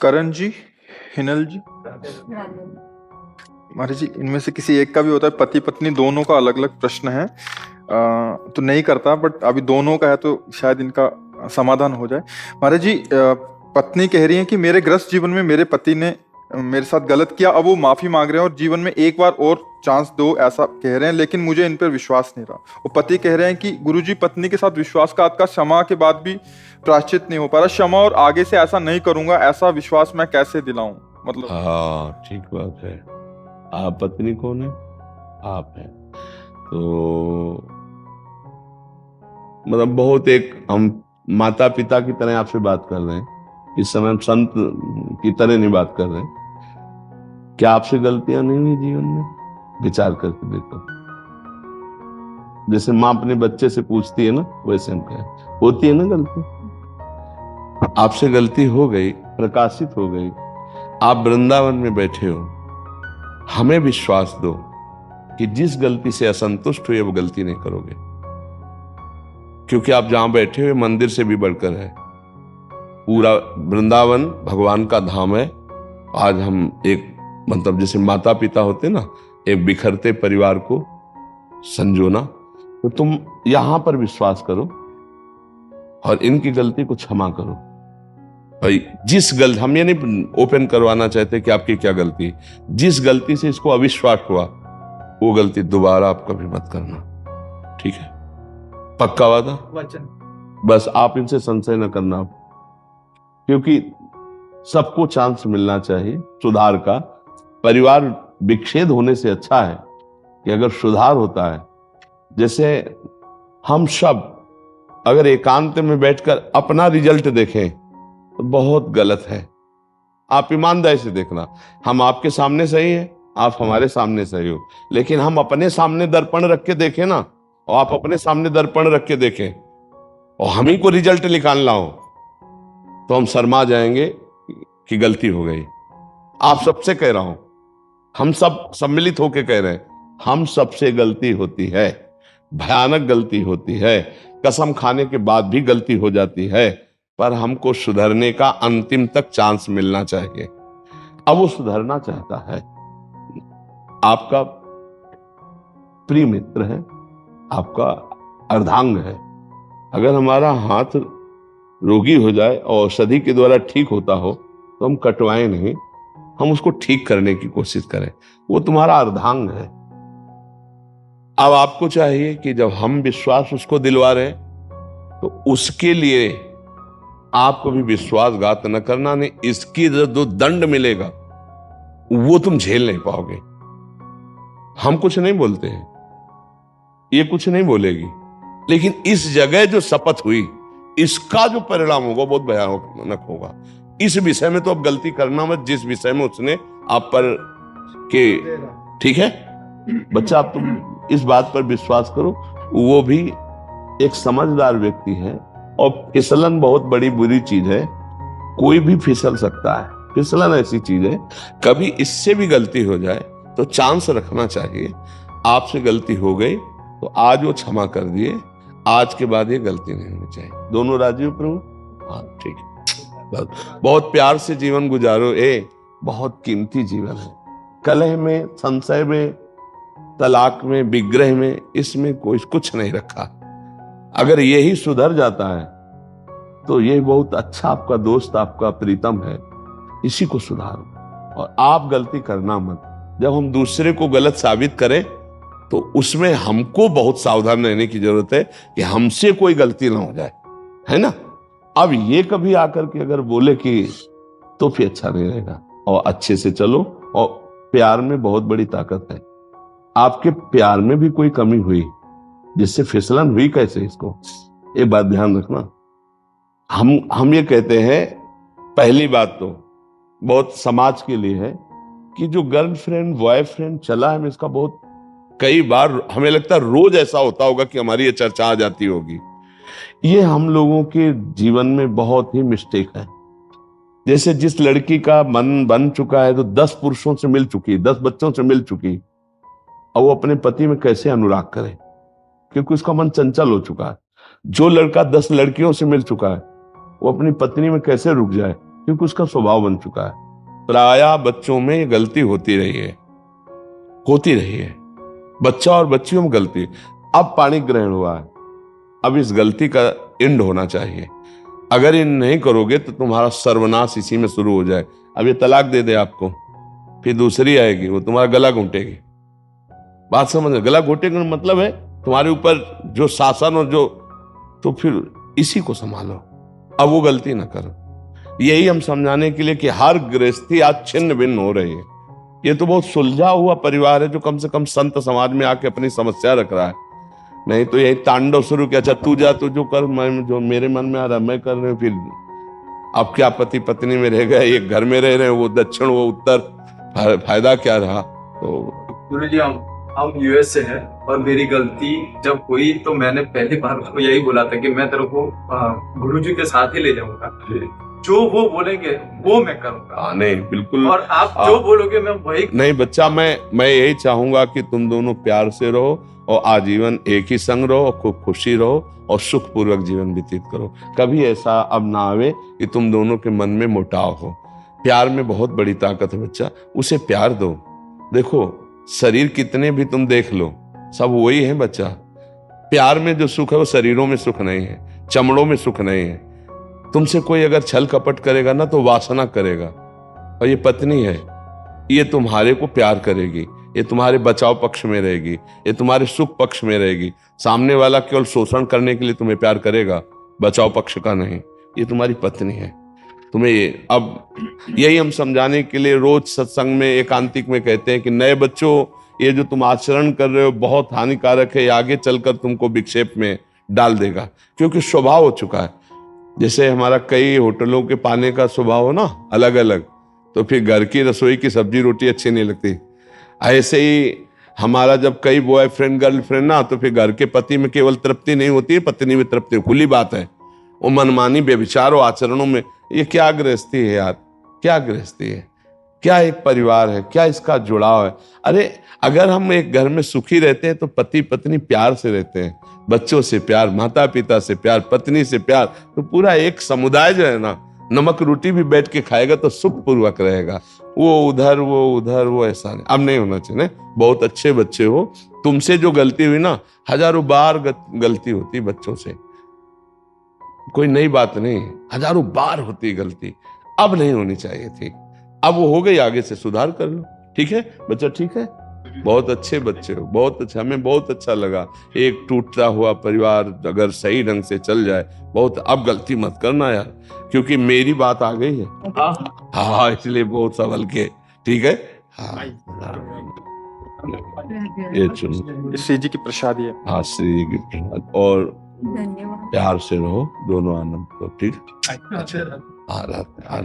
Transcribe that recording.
करण जी, हिनल जी, महाराज जी, इनमें से किसी एक का भी होता है, पति पत्नी दोनों का अलग अलग प्रश्न है। तो नहीं करता, बट अभी दोनों का है तो शायद इनका समाधान हो जाए। महाराज जी, पत्नी कह रही है कि मेरे गृहस्थ जीवन में मेरे पति ने मेरे साथ गलत किया, अब वो माफी मांग रहे हैं और जीवन में एक बार और चांस दो ऐसा कह रहे हैं, लेकिन मुझे इन पर विश्वास नहीं रहा। वो पति कह रहे हैं कि गुरुजी, पत्नी के साथ विश्वासघात का क्षमा के बाद भी प्रायश्चित नहीं हो पा रहा, क्षमा और आगे से ऐसा नहीं करूंगा, ऐसा विश्वास मैं कैसे दिलाऊं? मतलब हाँ, ठीक बात है। आप पत्नी कौन है? आप हैं। तो मतलब बहुत एक हम माता पिता की तरह आपसे बात कर रहे हैं, इस समय हम संत की तरह नहीं बात कर रहे हैं। क्या आपसे गलतियां नहीं हुई जीवन में? विचार करके देखो। जैसे माँ अपने बच्चे से पूछती है ना, वैसे हम कहें होती है ना गलती। आपसे गलती हो गई, प्रकाशित हो गई, आप वृंदावन में बैठे हो, हमें विश्वास दो कि जिस गलती से असंतुष्ट हुए वो गलती नहीं करोगे, क्योंकि आप जहां बैठे हुए मंदिर से भी बढ़कर है। पूरा वृंदावन भगवान का धाम है। आज हम एक मतलब जैसे माता पिता होते ना, एक बिखरते परिवार को संजोना, तो तुम यहां पर विश्वास करो और इनकी गलती को क्षमा करो। भाई जिस गलती, हम ये नहीं ओपन करवाना चाहते कि आपकी क्या गलती, जिस गलती से इसको अविश्वास हुआ वो गलती दोबारा आप कभी मत करना। ठीक है? पक्का वादा? वचन। बस आप इनसे संशय न करना, क्योंकि सबको चांस मिलना चाहिए सुधार का। परिवार विच्छेद होने से अच्छा है कि अगर सुधार होता है। जैसे हम सब अगर एकांत में बैठकर अपना रिजल्ट देखें तो बहुत गलत है। आप ईमानदारी से देखना, हम आपके सामने सही है, आप हमारे सामने सही हो, लेकिन हम अपने सामने दर्पण रख के देखें ना, और आप अपने सामने दर्पण रख के देखें और हम ही को रिजल्ट निकालना हो, तो हम शर्मा जाएंगे कि गलती हो गई। आप सबसे कह रहा हूं, हम सब सम्मिलित होकर कह रहे हैं, हम सबसे गलती होती है, भयानक गलती होती है, कसम खाने के बाद भी गलती हो जाती है, पर हमको सुधरने का अंतिम तक चांस मिलना चाहिए। अब वो सुधरना चाहता है, आपका प्रिय मित्र है, आपका अर्धांग है। अगर हमारा हाथ रोगी हो जाए और औषधि के द्वारा ठीक होता हो तो हम कटवाएं नहीं, हम उसको ठीक करने की कोशिश करें। वो तुम्हारा अर्धांग है। अब आपको चाहिए कि जब हम विश्वास उसको दिलवा रहे तो उसके लिए आपको भी विश्वासघात न करना, नहीं इसकी जो दंड मिलेगा वो तुम झेल नहीं पाओगे। हम कुछ नहीं बोलते हैं, ये कुछ नहीं बोलेगी, लेकिन इस जगह जो शपथ हुई इसका जो परिणाम होगा बहुत भयानक होगा। इस विषय में तो अब गलती करना मत, जिस विषय में उसने आप पर के, ठीक है बच्चा, आप तुम इस बात पर विश्वास करो। वो भी एक समझदार व्यक्ति है, और फिसलन बहुत बड़ी बुरी चीज है, कोई भी फिसल सकता है। फिसलन ऐसी चीज है, कभी इससे भी गलती हो जाए तो चांस रखना चाहिए। आपसे गलती हो गई तो आज वो क्षमा कर दिए, आज के बाद ये गलती नहीं होनी चाहिए। दोनों राजी हो प्रभु? हाँ, ठीक है। बहुत प्यार से जीवन गुजारो, बहुत कीमती जीवन है। कलह में, संशय में, तलाक में, विग्रह में, इसमें कोई कुछ नहीं रखा। अगर यही सुधर जाता है तो ये बहुत अच्छा आपका दोस्त, आपका प्रीतम है, इसी को सुधारो। और आप गलती करना मत। जब हम दूसरे को गलत साबित करें तो उसमें हमको बहुत सावधान रहने की जरूरत है कि हमसे कोई गलती ना हो जाए, है ना? अब ये कभी आकर के अगर बोले कि, तो फिर अच्छा नहीं रहेगा। और अच्छे से चलो, और प्यार में बहुत बड़ी ताकत है। आपके प्यार में भी कोई कमी हुई जिससे फिसलन हुई, कैसे, इसको एक बात ध्यान रखना। हम ये कहते हैं, पहली बात तो बहुत समाज के लिए है कि जो गर्लफ्रेंड बॉयफ्रेंड चला है, इसका बहुत कई बार हमें लगता है रोज ऐसा होता होगा कि हमारी ये चर्चा आ जाती होगी। ये हम लोगों के जीवन में बहुत ही मिस्टेक है। जैसे जिस लड़की का मन बन चुका है तो 10 पुरुषों से मिल चुकी, 10 बच्चों से मिल चुकी, और वो अपने पति में कैसे अनुराग करे, क्योंकि उसका मन चंचल हो चुका है। जो लड़का 10 लड़कियों से मिल चुका है वो अपनी पत्नी में कैसे रुक जाए, क्योंकि उसका स्वभाव बन चुका है। प्रायः बच्चों में ये गलती होती रही है, होती रही है, बच्चा और बच्चियों में गलती। अब पाणी ग्रहण हुआ है, अब इस गलती का एंड होना चाहिए। अगर ये नहीं करोगे तो तुम्हारा सर्वनाश इसी में शुरू हो जाए। अब ये तलाक दे दे आपको, फिर दूसरी आएगी, वो तुम्हारा गला घोंटेगी। बात समझ, गला घोंटेगी का मतलब है तुम्हारे ऊपर जो शासन और जो, तो फिर इसी को संभालो, अब वो गलती ना करो। यही हम समझाने के लिए कि हर गृहस्थी आज छिन्न भिन्न हो रही है। ये तो बहुत सुलझा हुआ परिवार है जो कम से कम संत समाज में आके अपनी समस्या रख रहा है, नहीं तो यही तांडव शुरू किया, अच्छा तू जा, तू जो कर, मैं जो मेरे मन में आ रहा मैं कर रहे हूँ। फिर अब क्या पति पत्नी में रह गए, एक घर में रह रहे हैं, वो दक्षिण वो उत्तर, फायदा क्या रहा। तो गुरुजी हम यूएस से हैं और मेरी गलती जब हुई तो मैंने पहली बार उसको यही बोला था कि मैं तेरे को गुरुजी के साथ ही ले जाऊंगा, जो वो बोलेंगे वो मैं करूंगा। नहीं बिल्कुल, और आप जो बोलोगे मैं वही। नहीं बच्चा, मैं यही चाहूंगा कि तुम दोनों प्यार से रहो और आजीवन एक ही संग रहो, खूब खुशी रहो और सुखपूर्वक जीवन व्यतीत करो। कभी ऐसा अब ना आवे कि तुम दोनों के मन में मुटाव हो। प्यार में बहुत बड़ी ताकत है बच्चा, उसे प्यार दो। देखो शरीर कितने भी तुम देख लो, सब वही है बच्चा। प्यार में जो सुख है वो शरीरों में सुख नहीं है, चमड़ों में सुख नहीं है। तुमसे कोई अगर छल कपट करेगा ना तो वासना करेगा। और ये पत्नी है, ये तुम्हारे को प्यार करेगी, ये तुम्हारे बचाव पक्ष में रहेगी, ये तुम्हारे सुख पक्ष में रहेगी। सामने वाला केवल शोषण करने के लिए तुम्हें प्यार करेगा, बचाव पक्ष का नहीं। ये तुम्हारी पत्नी है। तुम्हें ये अब यही हम समझाने के लिए रोज सत्संग में एकांतिक में कहते हैं कि नए बच्चों, ये जो तुम आचरण कर रहे हो बहुत हानिकारक है, आगे चलकर तुमको विक्षेप में डाल देगा, क्योंकि स्वभाव हो चुका है। जैसे हमारा कई होटलों के पाने का स्वभाव हो ना अलग अलग, तो फिर घर की रसोई की सब्जी रोटी अच्छी नहीं लगती। ऐसे ही हमारा जब कई बॉयफ्रेंड गर्लफ्रेंड ना, तो फिर घर के पति में केवल तृप्ति नहीं होती है, पत्नी में तृप्ति, खुली बात है। वो मनमानी बेविचार और आचरणों में, ये क्या गृहस्थी है यार, क्या गृहस्थी है, क्या एक परिवार है, क्या इसका जुड़ाव है। अरे अगर हम एक घर में सुखी रहते हैं तो पति पत्नी प्यार से रहते हैं, बच्चों से प्यार, माता पिता से प्यार, पत्नी से प्यार, तो पूरा एक समुदाय जो है ना, नमक रोटी भी बैठ के खाएगा तो सुखपूर्वक रहेगा। वो उधर वो ऐसा नहीं, अब नहीं होना चाहिए। बहुत अच्छे बच्चे हो, तुमसे जो गलती हुई ना, हजारों बार गलती होती बच्चों से, कोई नई बात नहीं, हजारों बार होती गलती, अब नहीं होनी चाहिए थी। अब वो हो गई, आगे से सुधार कर लो। ठीक है बच्चा, ठीक है, बहुत अच्छे बच्चे हो, बहुत अच्छा, हमें बहुत अच्छा लगा। एक टूटता हुआ परिवार अगर सही ढंग से चल जाए, बहुत, अब गलती मत करना यार, क्योंकि मेरी बात आ गई है। हाँ इसलिए बहुत संभल के, ठीक है। हाँ ये चुनो, श्री जी की प्रसाद है। हाँ श्री जी की प्रसाद, और धन्यवाद। प्यार से रहो, दोनों आनंद को, ठीक। अच्छा हाँ